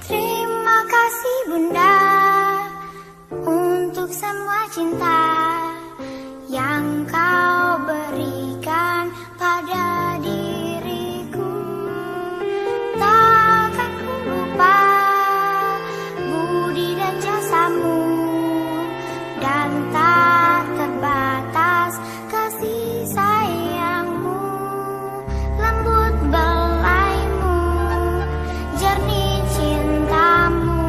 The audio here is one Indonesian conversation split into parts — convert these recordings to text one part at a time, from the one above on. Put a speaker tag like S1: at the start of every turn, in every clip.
S1: Terima kasih Bunda untuk semua cinta yang kau berikan pada diriku. Takkan ku lupa budi dan jasamu, dan tak terbatas kasih sayangmu. Lembut belaimu, jernih cintamu,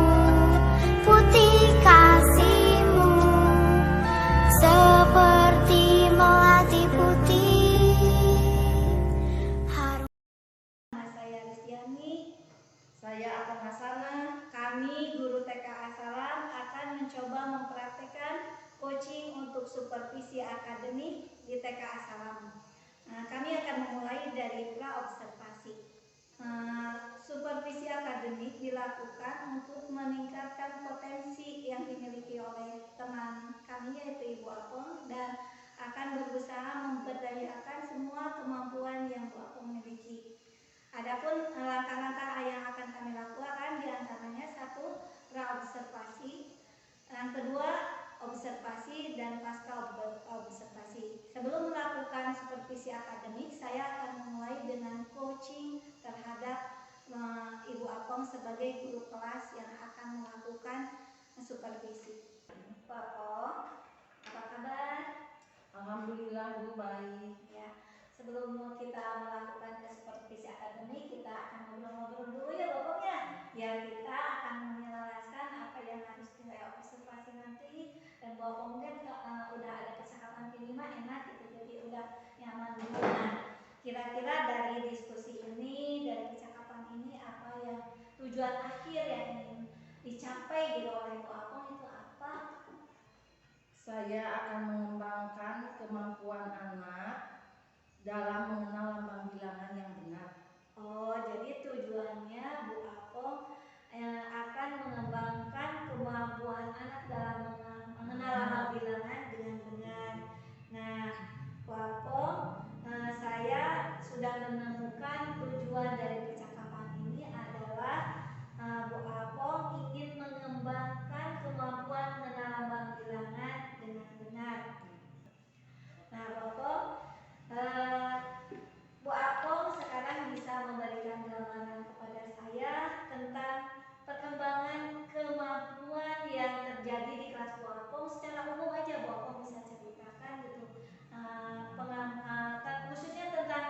S1: putih kasihmu, seperti melati putih harum.
S2: Saya Listiani, saya Akan Hasanah. Kami guru TK Asalam akan mencoba mempraktekkan coaching untuk supervisi akademik di TK Asalam. Kami akan memulai dari pra-observasi. Supervisi akademik dilakukan untuk meningkatkan potensi yang dimiliki oleh teman kami, yaitu Ibu Apong, dan akan berusaha memberdayakan semua kemampuan yang Bu Apong miliki. Adapun langkah-langkah yang akan kami lakukan diantaranya: satu, pra-observasi; yang kedua, observasi dan pasca observasi. Sebelum melakukan supervisi akademik, saya akan memulai dengan coaching terhadap Ibu Apong sebagai guru kelas yang akan melakukan supervisi. Pak Apong, apa kabar?
S3: Alhamdulillah Bu, baik.
S2: Ya, sebelum kita melakukan supervisi akademik, kita akan ngobrol-ngobrol dulu ya Bapak ya. Biar kita akan menjelaskan apa yang harus kita observasi nanti. Dan Bapak mungkin udah ada percakapan ini mah enak gitu, jadi udah nyaman dulu. Nah, kira-kira dari diskusi ini, dari percakapan ini, apa yang tujuan akhir yang ingin dicapai gitu oleh Bu Apong itu apa?
S3: Saya akan mengembangkan kemampuan anak dalam mengenal lambang bilangan yang benar.
S2: Oh, jadi tujuannya Bu Apong akan mengembangkan kemampuan anak dalam mengenal lambang bilangan dengan benar. Nah, Bu Apong, saya sudah menemukan tujuan dari percakapan ini adalah Bu Apong ingin mengembangkan kemampuan mengenal lambang bilangan dengan benar. Nah, Bu Apong, Bu Apong sekarang bisa memberikan gambaran kepada saya tentang perkembangan kemampuan yang terjadi di kelas Bu Apong. Secara umum aja Bu Apong bisa ceritakan gitu, khususnya tentang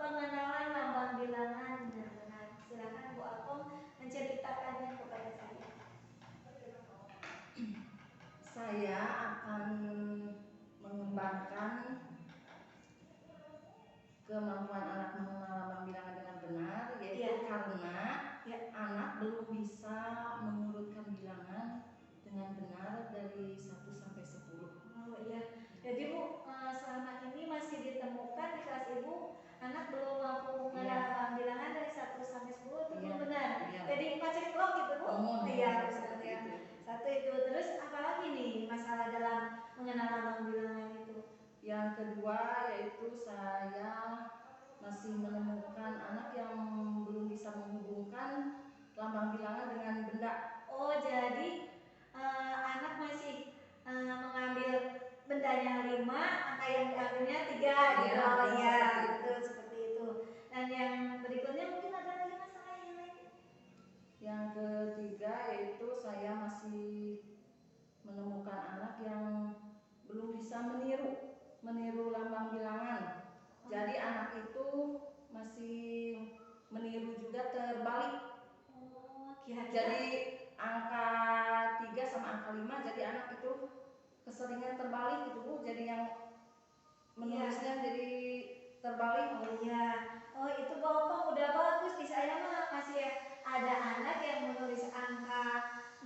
S2: pengenalan lambang bilangan dengan benar. Silakan Bu Apong menceritakannya kepada saya.
S3: Saya akan mengembangkan kemampuan anak mengenal lambang bilangan dengan benar, yaitu karena anak belum bisa mengurutkan bilangan dengan benar dari 1 sampai 10.
S2: Oh iya, jadi Bu, selama ini masih ditemukan di kelas Ibu anak belum mampu mengenal lambang bilangan dari 1 sampai 10 itu belum benar. Jadi pacek log gitu Bu. Iya, benar ya. Satu itu, terus apalagi nih masalah dalam mengenal lambang bilangan itu?
S3: Yang kedua yaitu saya masih menemukan anak yang belum bisa menghubungkan lambang bilangan dengan benda.
S2: Oh, jadi anak masih mengambil bendanya 5, angka yang diambilnya 3 gitu. Iya, betul seperti itu. Dan yang berikutnya mungkin ada lagi masalah yang lain.
S3: Yang ketiga yaitu saya masih menemukan anak yang belum bisa meniru lambang bilangan. Jadi anak itu masih meniru juga terbalik. Jadi angka 3 sama angka 5, jadi anak itu keseringan terbalik gitu Bu. Jadi yang menulisnya jadi terbalik.
S2: Oh iya. Oh, itu Bapak udah bagus. Di saya mah masih ada anak yang menulis angka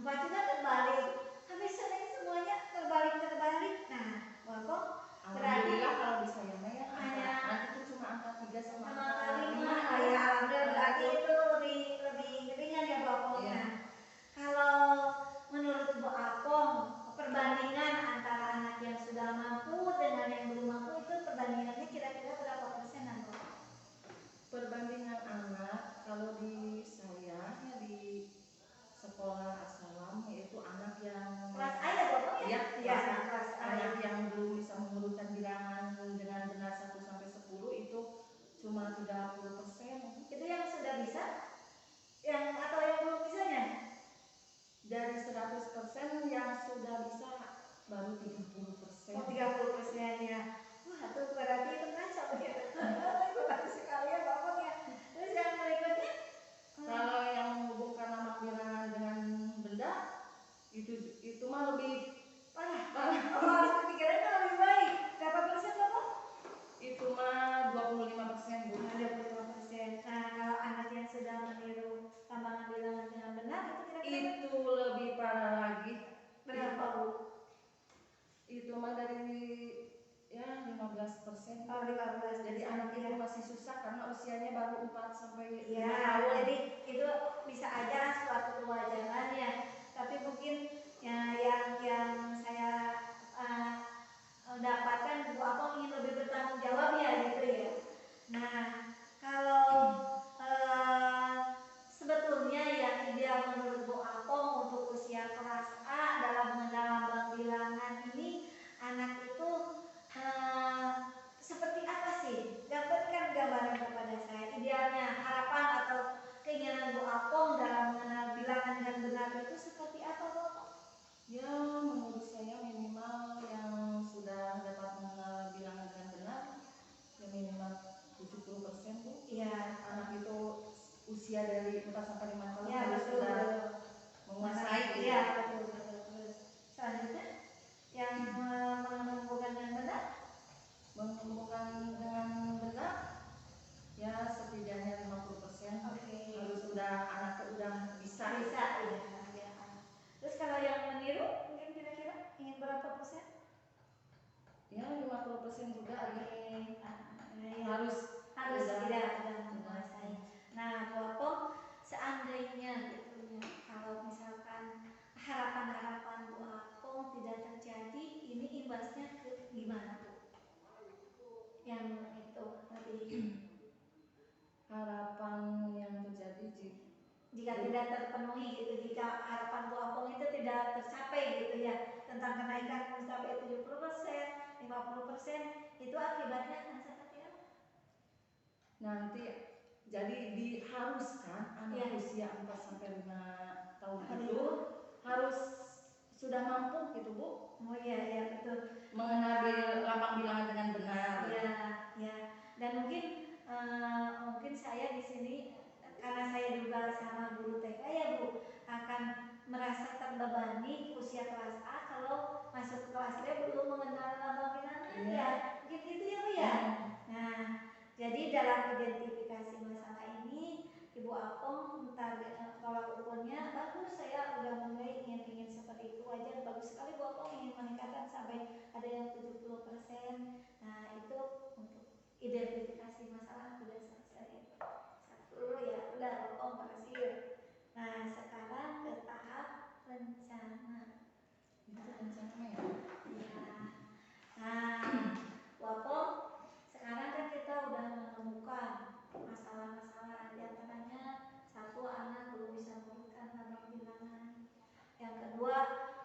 S2: 4 juga terbalik. Tapi sering semuanya terbalik. Nah, Bapak
S3: Alhamdulillah kalau di saya mah ya angka itu cuma angka 3 sama angka 5.
S2: Ya, alhamdulillah berarti itu lebih ringan ya Bapak.
S3: Iya.
S2: Nah, kalau menurut Bu Apong, perbandingan antara anak yang sudah mampu dengan yang belum mampu itu perbandingannya kira-kira berapa persenan, Bu?
S3: Perbandingan anak kalau di
S2: yang atau yang belum bisanya?
S3: Dari 100% yang sudah bisa baru 30%.
S2: Oh, 30% ya. Wah, itu berarti itu kacau ya. Itu bagus sekali ya Bapak ya. Terus yang berikutnya?
S3: Kalau yang menghubungkan nama bilangan dengan benda itu mah lebih parah.
S2: Oh, pikirannya lebih baik. Berapa persen Bapak?
S3: Itu mah 25% Bu.
S2: 25%. Nah, kalau anak yang sudah meniru tambangan bilangan dengan benar itu kira-kira
S3: Itu lebih parah lagi.
S2: berapa Bu?
S3: Itu mah dari ya 15%.
S2: Oh, 15%.
S3: Jadi anak itu masih susah karena usianya baru 4 sampai 5
S2: Ya,
S3: tahun.
S2: jadi itu bisa aja suatu kewajaran ya. Tapi mungkin ya, yang saya dapatkan Bu Apong ingin lebih bertanggung jawab ya gitu ya. Nah, kalau sebetulnya yang ideal menurut Bu Apong untuk usia kelas A dalam mengenal lambang bilangan ini, anak itu seperti apa sih? Dapatkan gambaran kepada saya. Idealnya, harapan atau keinginan Bu Apong dalam mengenal bilangan dengan benar itu seperti apa Bu Apong?
S3: Ya, menurut saya minimal yang sudah dapat mengenal bilangan dengan benar ya minimal 70% Bu.
S2: Iya.
S3: Anak itu usia dari 4 sampai 5 tahun
S2: Ya,
S3: harus
S2: betul.
S3: sudah menguasai.
S2: Iya, betul. Terus selanjutnya yang menghubungkan dengan benar?
S3: Menghubungkan dengan benar ya setidaknya 50%.
S2: Oke.
S3: Harus sudah anak udah bisa.
S2: Ya. Terus kalau yang meniru mungkin kira-kira ingin berapa persen?
S3: Ya 50% juga.
S2: Oke. Ya.
S3: Harus
S2: tidak menguasai. Nah, Bu Apong seandainya gitu ya, kalau misalkan harapan-harapan Bu Apong tidak terjadi, ini imbasnya ke gimana Bu? Yang itu tadi
S3: harapan yang terjadi
S2: jika tidak terpenuhi gitu, jika harapan Bu Apong itu tidak tercapai gitu ya, tentang kenaikan mencapai 70%, 50%, itu akibatnya akan seperti apa?
S3: nanti jadi diharuskan anak
S2: Ya.
S3: usia 4 sampai 5 tahun itu harus sudah mampu gitu Bu.
S2: Oh iya betul.
S3: Mengenal lambang bilangan dengan benar.
S2: Ya. Dan mungkin saya di sini karena saya juga sama guru TK ya Bu, akan merasa terbebani usia kelas A kalau masuk ke kelas B belum mengenal lambang bilangan ya. Mungkin gitu ya Bu ya. Nah, jadi dalam identifikasi masalah ini Ibu Apong tolak ukurnya bagus, saya udah mulai ingin seperti itu aja, bagus sekali Bu Apong ingin meningkatkan sampai ada yang 70%. Nah, itu untuk identifikasi masalah sudah selesai. Satu ya, udah Bu Apong berhasil. Nah, sekarang ke tahap rencana.
S3: Itu rencana ya.
S2: Ya. Nah, Bu Apong, sekarang kan kita udah menemukan masalah-masalah, di antaranya satu, anak belum bisa menurunkan lambang bilangan. Yang kedua,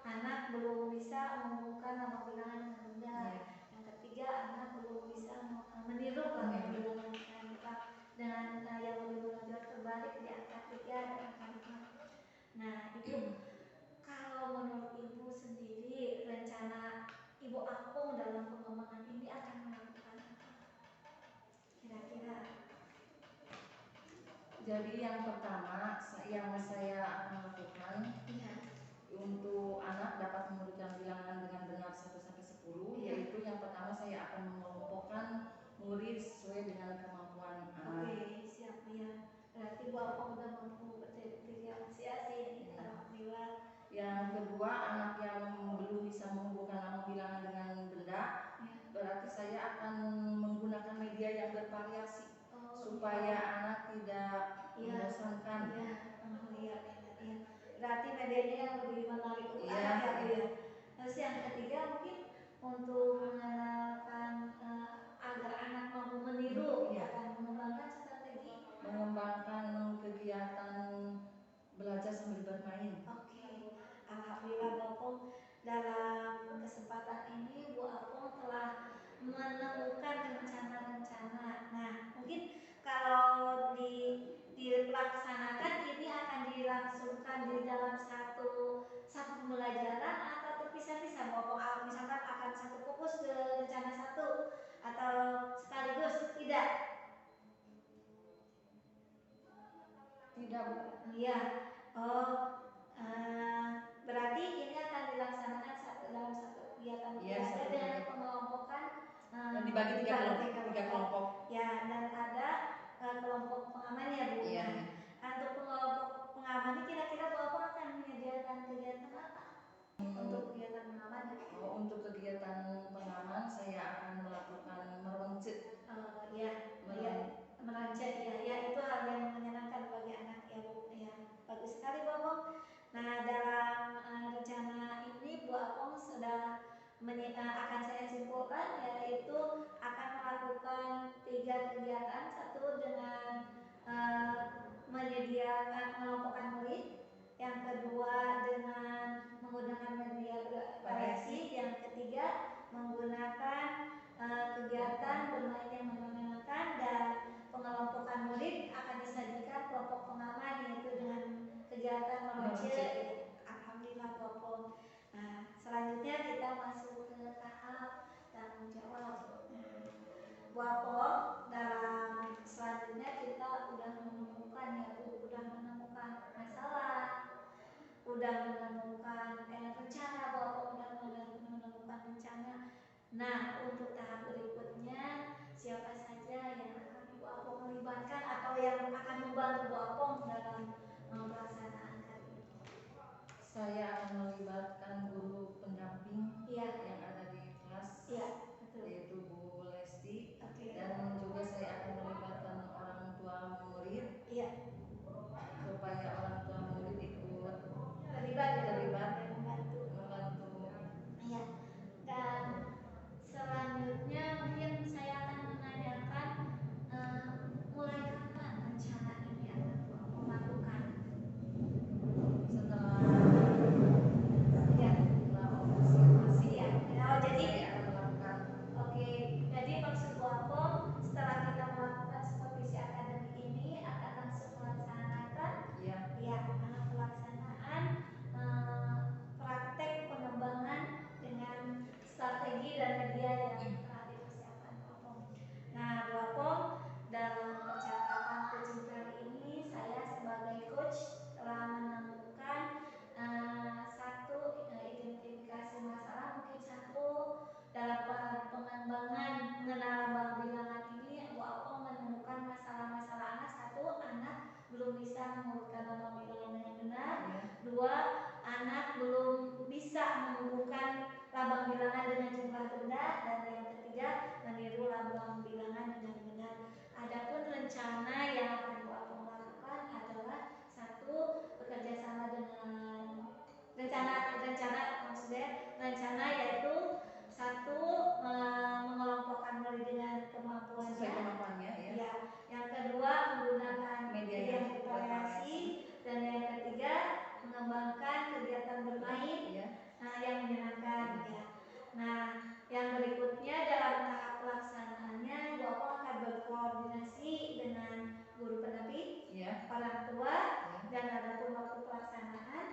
S2: anak belum bisa mengumpulkan lambang bilangan dengan benar. Yang ketiga, anak belum bisa meniru lambang bilangan dengan lengkap dengan yang lebih menonjol terbalik di angka 3 dan angka 5. Nah, Ibu, kalau menurut Ibu sendiri rencana Ibu Apong dalam pengembangan ini akan melakukan apa? Kira-kira?
S3: Jadi yang pertama yang saya akan lakukan untuk anak dapat menurunkan bilangan dengan benar 1 sampai 10, yaitu yang pertama saya akan mengelompokkan murid sesuai dengan kemampuan anak.
S2: Oke, siap ya. Berarti Bu Apong udah mampu berdiferensiasi ini. Alhamdulillah.
S3: Yang kedua, anak yang belum bisa menghubungkan lambang bilangan dengan benda, berarti saya akan menggunakan media yang bervariasi supaya anak tidak membosankan.
S2: Iya. Berarti medianya yang lebih menarik untuk anak ya. Terus yang ketiga mungkin untuk mengenalkan agar anak mampu meniru, akan mengembangkan strategi
S3: mengembangkan kegiatan belajar sambil bermain.
S2: Oke. Alhamdulillah Bu Apong, dalam kesempatan ini Bu Apong telah menemukan rencana-rencana. Nah, mungkin kalau dilaksanakan ini akan dilakukan di dalam satu pembelajaran atau terpisah-pisah? Bahwa misalkan akan satu fokus ke rencana satu atau sekaligus? Tidak.
S3: Tidak, Bu.
S2: Iya. Oh, berarti ini akan dilaksanakan dalam satu kegiatan
S3: Iya,
S2: belajar
S3: satu
S2: dengan
S3: kegiatan.
S2: pengelompokan
S3: Dan dibagi tiga kelompok.
S2: Ya, dan ada kelompok pengaman ya, Bu.
S3: Iya.
S2: Untuk kelompok pengaman ini kira-kira Bapak akan menyediakan kegiatan apa? Untuk kegiatan pengaman?
S3: Untuk kegiatan pengaman saya akan melakukan meruncit.
S2: Merancet ya, itu hal yang menyenangkan bagi anak ya, Bu. Ya, bagus sekali Bapak. Nah, dalam rencana ini Bu Apong sudah akan saya simpulkan, yaitu akan melakukan 3 kegiatan. Satu dengan menyediakan mengelompokkan murid, yang kedua dengan menggunakan media variasi, yang ketiga menggunakan kegiatan bermain yang menyenangkan, dan pengelompokan murid akan disajikan kelompok pengaman, yaitu dengan kegiatan meruncit. Alhamdulillah Bapak. Nah, selanjutnya kita masuk ke tahap tanggung jawab. Bapak, dalam selanjutnya kita udah menemukan ya Bu, udah menemukan masalah, udah menemukan rencana, Bapak udah menemukan rencana. Nah, untuk tahap berikutnya siapa saja yang akan Bu Apong melibatkan atau yang akan membantu Bu Apong dalam pelaksanaan kali ini?
S3: Saya akan melibatkan guru pendamping yang ada di kelas, yaitu Bu Lesti, dan juga saya akan melibatkan orang tua murid, supaya orang tua murid ikut terlibat membantu.
S2: Iya. Dan selanjutnya mungkin saya akan menanyakan mulai kapan rencana ini akan melakukan?
S3: Setelah
S2: observasi ya. Jadi
S3: saya akan melakukan.
S2: Oke, jadi maksud Bu Apong setelah kita melakukan supervisi akademik ini akan langsung melaksanakan pelaksanaan praktek pengembangan dengan strategi dan media yang telah dipersiapkan Bu Apong. Nah, Bu Apong, dalam percakapan coaching kali ini saya sebagai coach telah menemukan satu identifikasi masalah, mungkin satu dalam pengembangan mengenal lambang bilangan ini Bu Apong menemukan masalah-masalah anak. Satu, anak belum bisa mengurutkan lambang bilangan dengan benar. Dua, anak belum bisa menghubungkan lambang bilangan dengan jumlah benda. Dan yang ketiga, meniru lambang bilangan dengan benar. Adapun rencana yang akan Bu Apong lakukan adalah satu, bekerja sama dengan rencana yaitu satu, mengelompokkan murid dengan kemampuannya, yang kedua menggunakan media yang bervariasi, dan yang ketiga mengembangkan kegiatan bermain yang menyenangkan ya. Nah, yang berikutnya dalam tahap pelaksanaannya Bu Apong akan berkoordinasi dengan guru pendamping, orang tua, dan adapun waktu pelaksanaan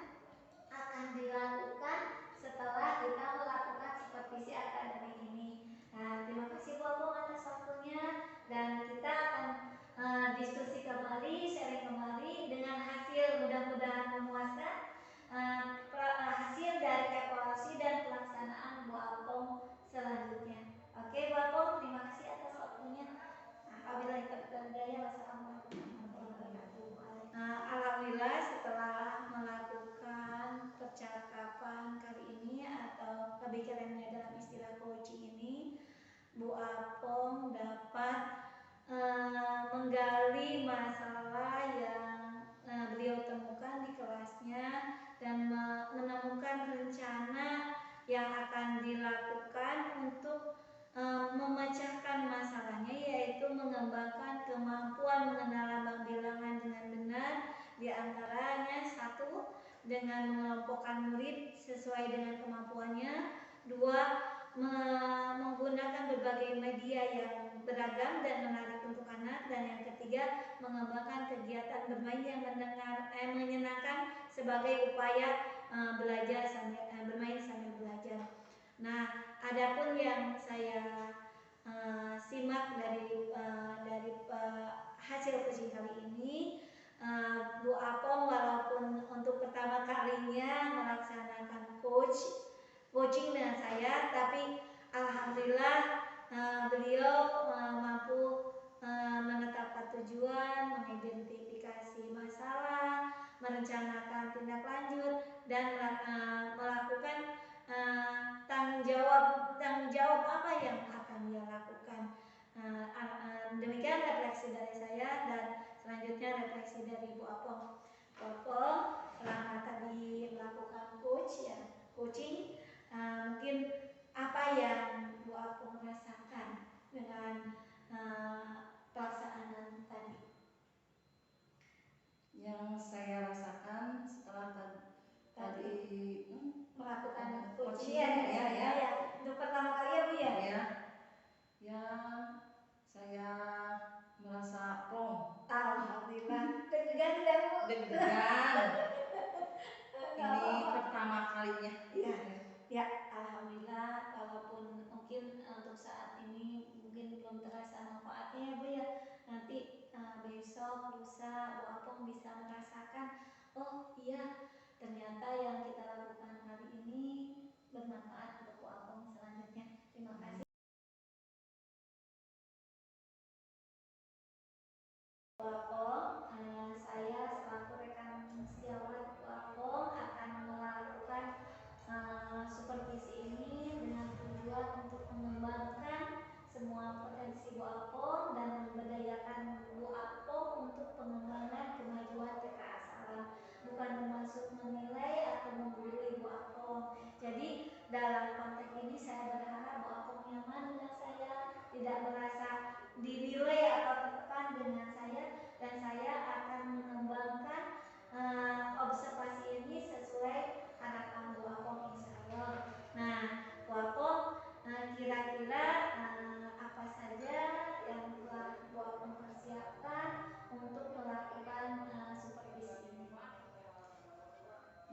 S2: akan dilakukan setelah kita melakukan supervisi akademik ini. Nah, terima kasih Bu Apong atas waktunya, dan kita akan diskusi kembali, sharing kembali dengan hasil mudah-mudahan memuaskan, hasil dari evaluasi dan pelaksanaan Bu Apong selanjutnya. Oke Bu Apong, terima kasih atas waktunya. Apabila wassalamualaikum warahmatullahi wabarakatuh. Alhamdulillah, setelah melakukan percakapan kali ini atau lebih kerennya dalam istilah coaching ini, Bu Apong dapat menggali masalah yang beliau temukan di kelasnya dan menemukan rencana yang akan dilakukan untuk memecahkan masalahnya, yaitu mengembangkan kemampuan mengenal lambang bilangan dengan benar, di antaranya satu, dengan mengelompokkan murid sesuai dengan kemampuannya. Dua, menggunakan berbagai media yang beragam dan menarik untuk anak. Dan yang ketiga, mengembangkan kegiatan bermain yang menyenangkan sebagai upaya belajar sambil bermain sambil belajar. Nah, adapun yang saya simak dari hasil coaching kali ini, Bu Apong walaupun untuk pertama kalinya melaksanakan coaching dengan saya, tapi alhamdulillah beliau mampu menetapkan tujuan, mengidentifikasi masalah, merencanakan tindak lanjut, dan melakukan tanggung jawab apa yang akan dia lakukan. Demikian refleksi dari saya, dan selanjutnya refleksi dari Bu Apong. Bu Apong selama tadi melakukan coaching, mungkin apa yang Bu Apong rasakan dengan pelaksanaan tadi?
S3: Yang saya rasakan setelah tadi
S2: melakukan
S3: coaching
S2: coaching
S3: ya.
S2: Untuk pertama kali ya Bu ya?
S3: Ya, saya merasa plong.
S2: Alhamdulillah. Deg-degan tidak Bu?
S3: Deg-degan. Ini pertama kalinya.
S2: Ya, alhamdulillah. Walaupun mungkin untuk saat ini mungkin belum terasa manfaatnya ya Bu ya. Nanti besok, lusa, Bu Apong bisa merasakan, oh iya, ternyata yang kita lakukan hari ini bermanfaat untuk Bu Apong selanjutnya. Terima kasih Bu Apong. Saya selaku rekan sejawat Bu Apong akan melakukan supervisi ini dengan tujuan untuk mengembangkan semua potensi Bu Apong dan memberdayakan Bu Apong untuk pengembangan kemajuan TKA Salam. Bukan bermaksud menilai atau membuli Bu Apong. Jadi dalam konteks ini saya berharap Bu Apong nyaman dengan saya, tidak merasa dinilai atau tertekan dengan saya, dan saya akan mengembangkan observasi ini sesuai harapan Bu Apong insyaallah. Nah, Bu Apong kira-kira apa saja yang telah Bu Apong persiapkan untuk melakukan supervisi ini?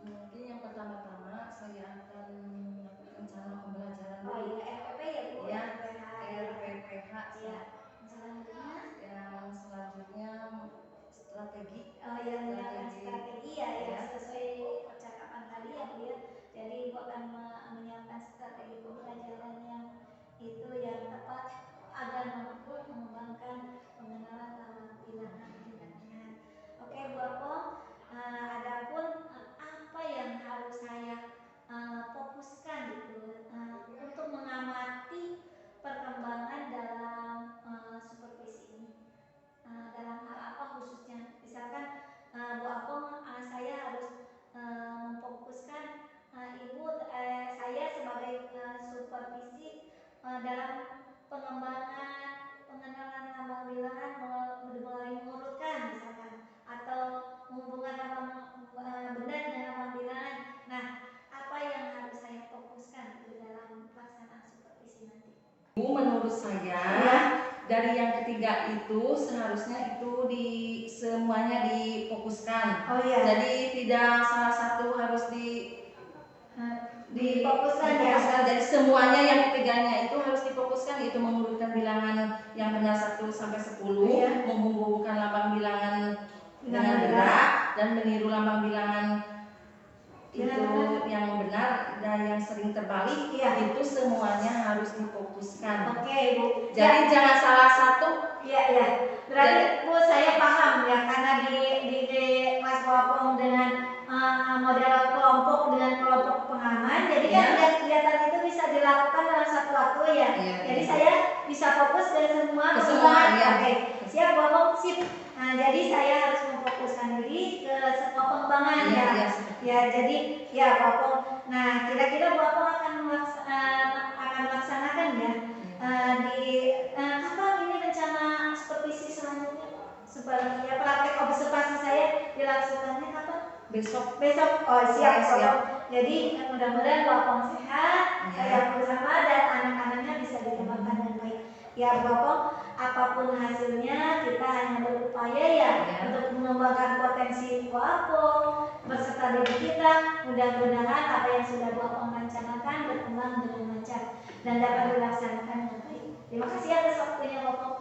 S3: Mungkin yang pertama-tama saya akan melakukan rencana pembelajaran dulu.
S2: Oh iya, RPP ya Bu?
S3: Ya,
S2: RPPH.
S3: Ya.
S2: Selanjutnya?
S3: Yang selanjutnya strategi.
S2: Oh iya, menyiapkan strategi ya, yang sesuai percakapan tadi ya Bu ya. Jadi Bu akan menyiapkan strategi pembelajaran yang itu yang tepat agar mampu mengembangkan pengenalan lambang bilangan dengan. Oke Bu Apong, adapun apa yang harus saya fokuskan gitu untuk mengamati perkembangan dalam supervisi ini, dalam hal apa khususnya? Misalkan Bu Apong, saya harus memfokuskan Ibu, saya sebagai supervisi dalam pengembangan pengenalan lambang bilangan mulai mengurutkan misalkan, atau menghubungkan lambang benda dengan lambang bilangan. Nah, apa yang harus saya fokuskan di dalam pelaksanaan supervisi nanti?
S3: Menurut saya dari yang ketiga itu seharusnya itu semuanya difokuskan.
S2: Oh iya.
S3: Jadi tidak salah satu harus difokuskan ya. Jadi semuanya yang ketiganya itu harus difokuskan, yaitu mengurutkan bilangan yang benar 1 sampai 10, menghubungkan lambang bilangan dengan gerak, dan meniru lambang bilangan itu yang benar dan yang sering terbalik. Itu semuanya harus difokuskan.
S2: Oke Bu.
S3: Jadi jangan salah satu.
S2: Iya. Berarti Bu, saya paham ya, karena di kelas Bu Apong dengan model kelompok dengan kelompok pengalaman, jadi kan kegiatan itu bisa dilakukan dalam satu waktu ya. Jadi saya bisa fokus ke semua. Oke. Siap Bu Apong, sip. Nah, jadi saya harus memfokuskan diri ke semua pengembangan ya. Jadi ya Bu Apong. Nah, kira-kira Bu Apong akan melaksanakan ya kapan ini rencana supervisi selanjutnya? Sebenarnya praktek observasi saya dilaksanakannya kapan?
S3: Besok.
S2: Oh siap. Jadi mudah-mudahan Bu Apong sehat, saya bersama, dan anak-anaknya bisa dikembangkan dengan baik. Ya Bu Apong, apapun hasilnya kita hanya berupaya ya untuk mengembangkan potensi Bu Apong beserta didik kita. Mudah-mudahan apa yang sudah Bu Apang rencanakan berkembang dengan lancar dan dapat dilaksanakan dengan baik. Terima kasih atas waktunya Bapak.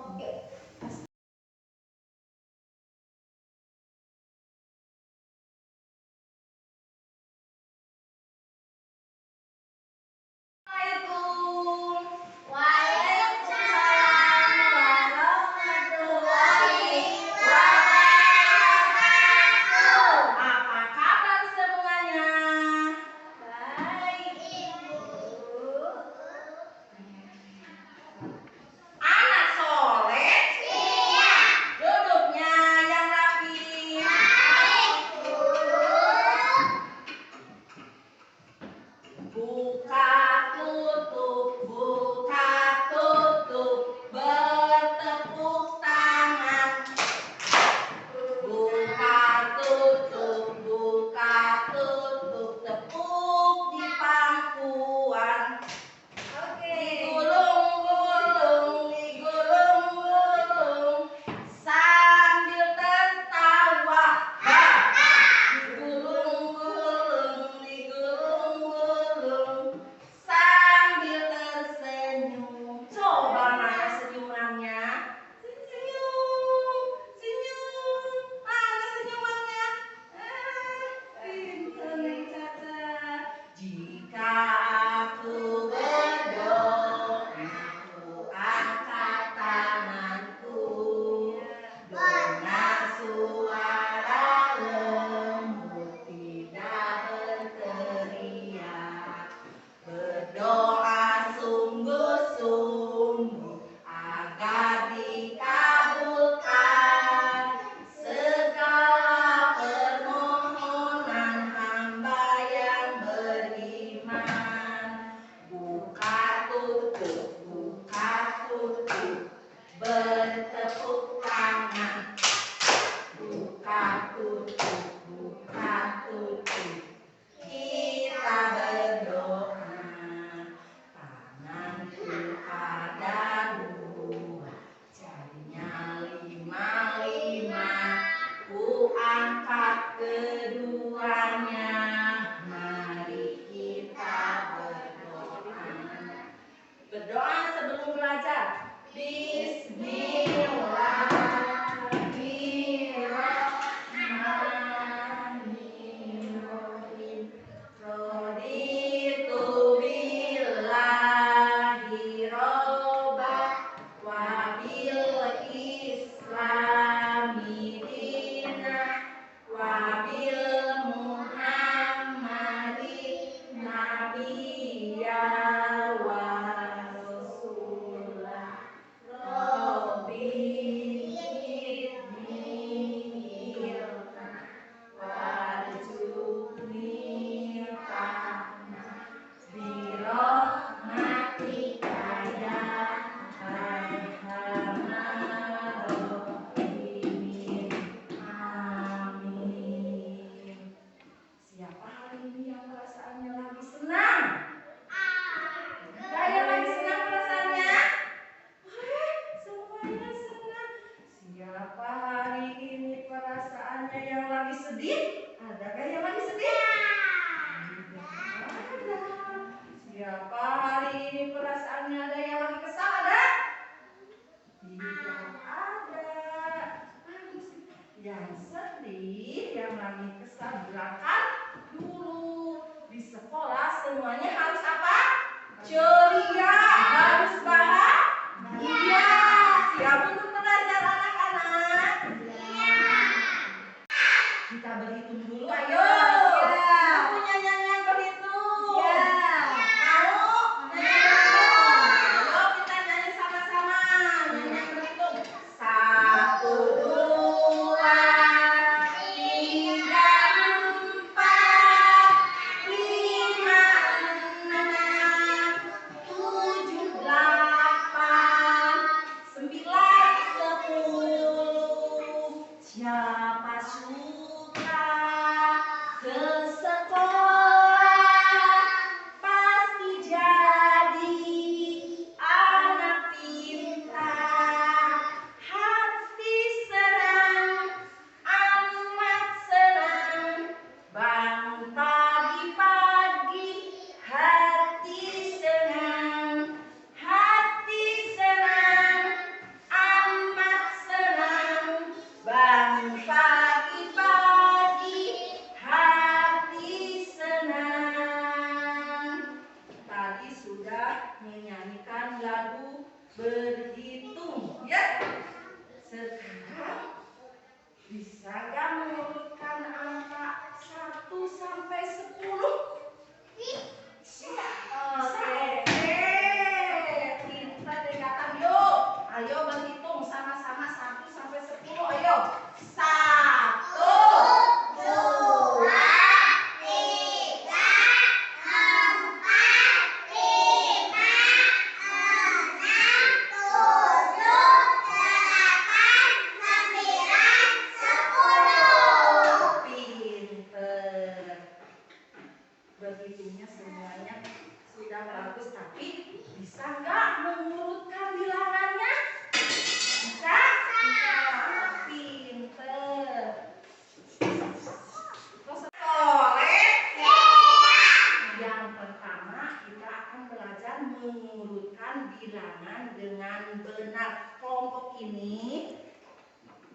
S3: ini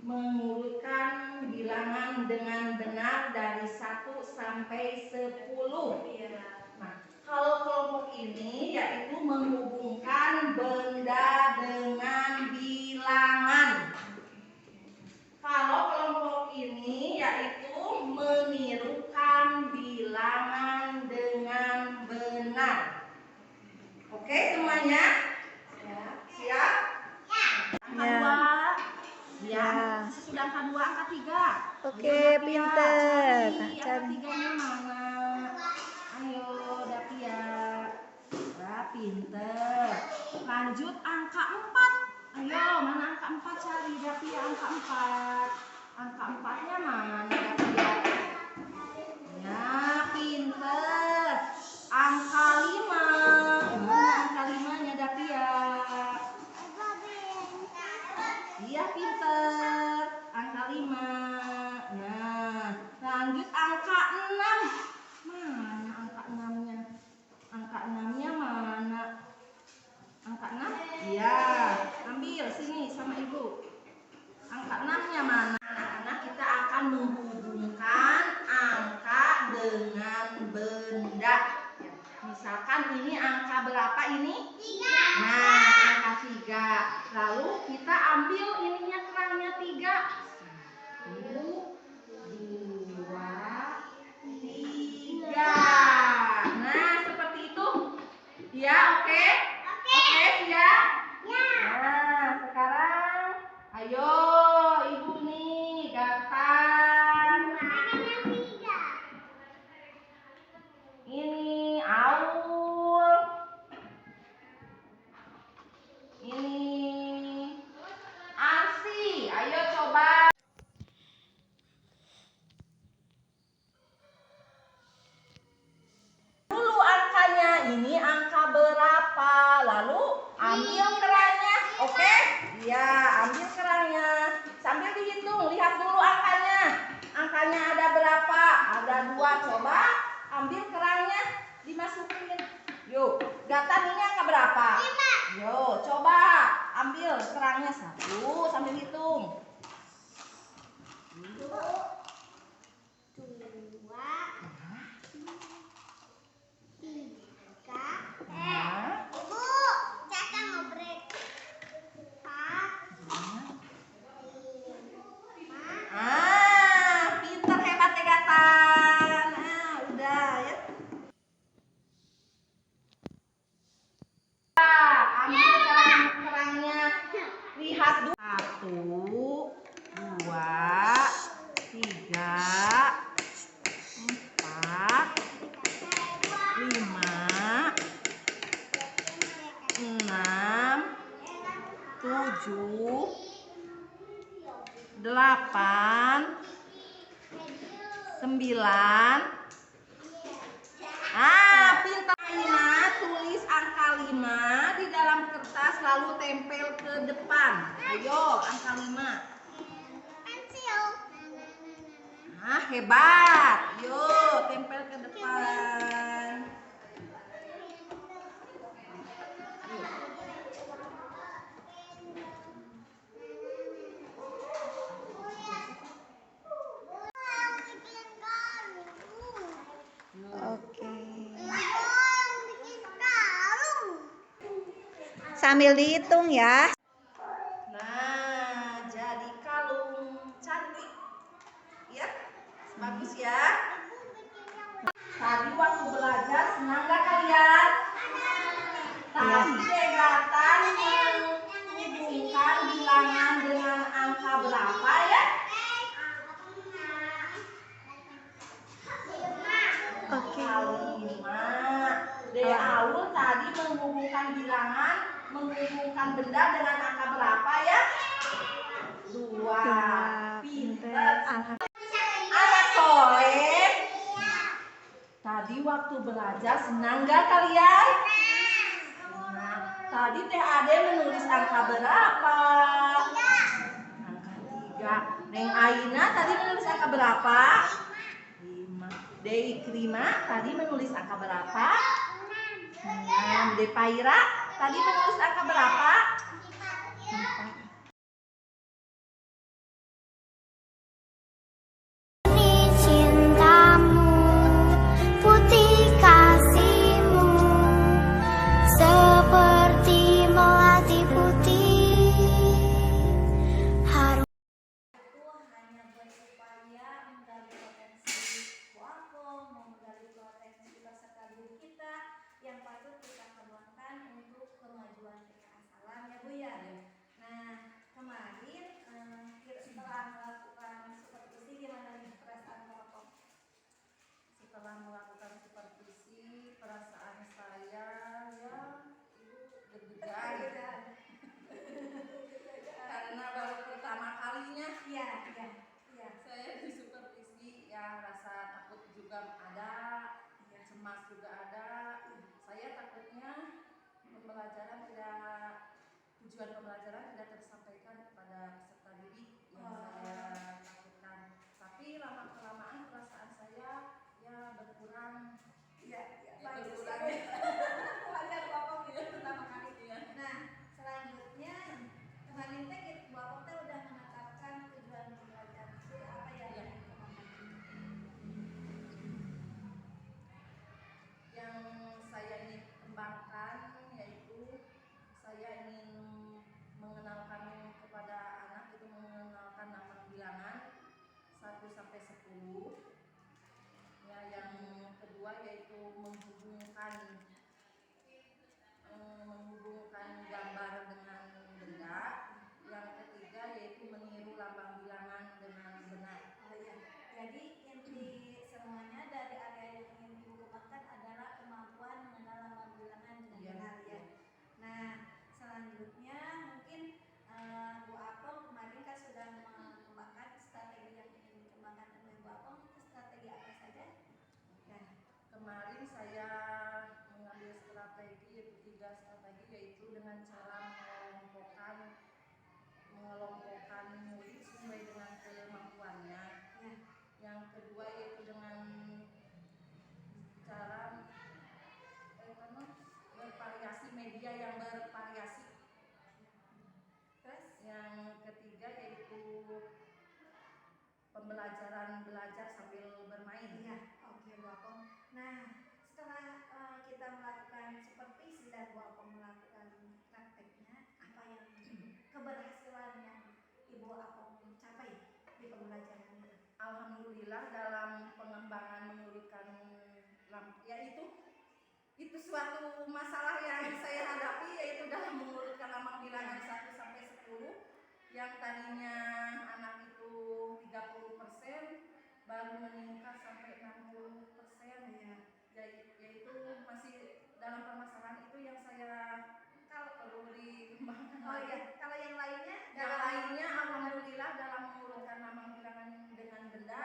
S3: mengurutkan bilangan dengan benar dari 1 sampai 10. Nah, kalau kelompok ini yaitu menghubungkan benda dengan bilangan. Kalau kelompok ini yaitu menirukan bilangan dengan benar. Oke semuanya? Siap? Angka 2. Ya. Sudah angka 2, angka 3.
S2: Oke, pinter.
S3: Angka 3-nya mana? Ayo, Dapia. Pinter. Lanjut angka 4. Ayo, mana angka 4 cari, Dapia, angka 4. Angka 4-nya mana, Dapia? Ya, pinter. Angka 5. Mana angka 5-nya, Dapia? Iya, pinter. Angka 5. Nah, lanjut angka 6. Mana angka 6-nya? Angka 6-nya mana? Angka 6? Iya, ambil sini sama ibu. Angka 6-nya mana? Anak-anak, kita akan menghubungkan angka dengan benda. Misalkan ini angka berapa ini? 3. Nah, angka 3. Lalu kita ambil ininya, kerangnya 3. 1, 2, 3. Nah, seperti itu. Ya, oke? Oke, siap? Nah, sekarang ayo ibu nih, Gatan. Ini Aul. Ini Arsi. Ayo coba. Dulu angkanya, ini angka berapa? Lalu ambil kerangnya. Oke? Iya, ambil kerangnya. Sambil dihitung, lihat dulu angkanya. Angkanya ada berapa? Ada 2. Coba ambil kerangnya, dimasukin. Yuk, Gatan ini angka berapa? 5. Yuk, coba ambil kerangnya 1 sambil hitung.
S1: 2, 3.
S3: Nah,
S1: Ibu, Caca mau break. 4, 5.
S3: pinter, hebat ya Gatan. Nah, udah ya. Ambil kerangnya. Lihat dulu. 1, 2, 3, 4, 5, 6, 7, 8, 9. Pintar. Tulis angka 5 di dalam kertas lalu tempel ke depan. Ayo, angka 5.
S1: Pensil.
S3: Nah, hebat. Yuk, tempel ke depan.
S2: Oke. Sambil dihitung ya.
S3: Nah, jadi kalung cantik. Ya, bagus ya. Tadi waktu belajar senang gak kalian? Tadi Gatan menghubungkan bilangan dengan angka berapa ya?
S2: Oke.
S3: 5. Aul tadi menghubungkan bilangan, menghubungkan benda dengan angka berapa ya? 2. Pinter. Anak soleh. Tadi waktu belajar senang gak kalian? Nah, tadi Teh Ade menulis angka berapa? Angka 3. Neng Aina tadi menulis angka berapa? 5. Dei Krima tadi menulis angka berapa? 6. Depaira tadi menulis angka berapa? pembelajaran tujuan pembelajaran tidak tersampaikan kepada peserta didik yang saya lakukan. Tapi lama kelamaan perasaan saya ya berkurang.
S2: Berkurang. Wajar Bapak gitu pertama kali. Nah, selanjutnya kemarin teh Bapak teh udah menetapkan tujuan pembelajaran itu apa ya?
S3: Yang saya ingin kembangkan yaitu saya ingin mengenalkan kepada anak itu mengenalkan nama bilangan 1 sampai 10. Ya, yang kedua yaitu menghubungkan gambar dengan benda. Yang ketiga yaitu meniru lambang bilangan dengan benar.
S2: Jadi inti semuanya dari area yang ingin Ibu kembangkan adalah kemampuan mengenal lambang bilangan dengan benar ya. Nah, selanjutnya mungkin Bu Apong kemarin kan sudah mengembangkan strategi yang ingin dikembangkan oleh Bu Apong. Itu strategi apa saja?
S3: Kemarin saya mengambil strategi yaitu 3 strategi, yaitu dengan cara mengelompokkan murid sesuai dengan kemampuannya. Yang kedua yaitu dengan cara bervariasi media yang bervariasi.
S2: Terus
S3: yang ketiga yaitu pembelajaran belajar sambil bermain.
S2: Oke Bu Apong. Nah, setelah kita melakukan supervisi dan Bu Apong melakukan prakteknya, apa yang keberhasilan yang Ibu Apong capai di pembelajaran itu?
S3: Alhamdulillah dalam pengembangan menurunkan itu suatu masalah yang saya hadapi, yaitu dalam mengurutkan lambang bilangan 1 sampai 10 yang tadinya anak itu 30% baru meningkat sampai 60% yaitu masih dalam permasalahan itu yang saya perlu dikembangkan.
S2: Kalau yang lainnya?
S3: Yang lainnya alhamdulillah dalam mengurutkan lambang bilangan dengan benda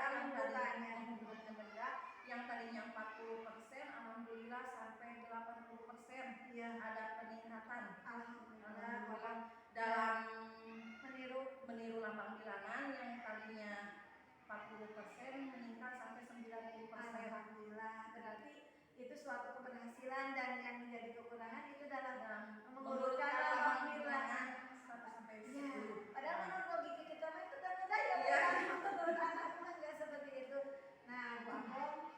S3: yang tadinya 40% alhamdulillah sampai 80% ada peningkatan. Alhamdulillah dalam meniru lambang bilangan yang tadinya 40% meningkat sampai 90%.
S2: Alhamdulillah, berarti itu suatu keberhasilan, dan yang menjadi kekurangan itu dalam mengurutkan lambang bilangan
S3: 1 sampai 10.
S2: Padahal menurut logika kita itu kan mudah ya, menurut anak nggak seperti itu. Nah, Bu Apong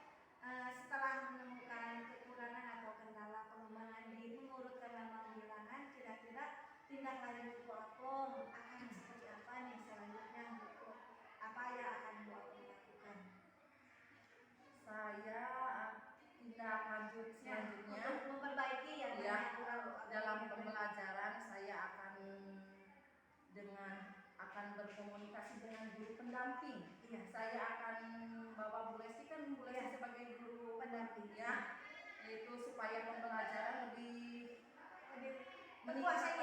S2: setelah menemukan kekurangan atau kendala pengembangan di mengurutkan lambang bilangan, kira-kira tindak lanjut Bu Apong akan seperti apa nih selanjutnya? Apa yang akan Bu Apong lakukan?
S3: Saya tindak lanjut selanjutnya
S2: untuk memperbaiki
S3: dalam pembelajaran saya akan berkomunikasi dengan guru pendamping. Saya akan bawa Bu Lesti sebagai guru pendamping yaitu supaya pembelajaran lebih
S2: menguasai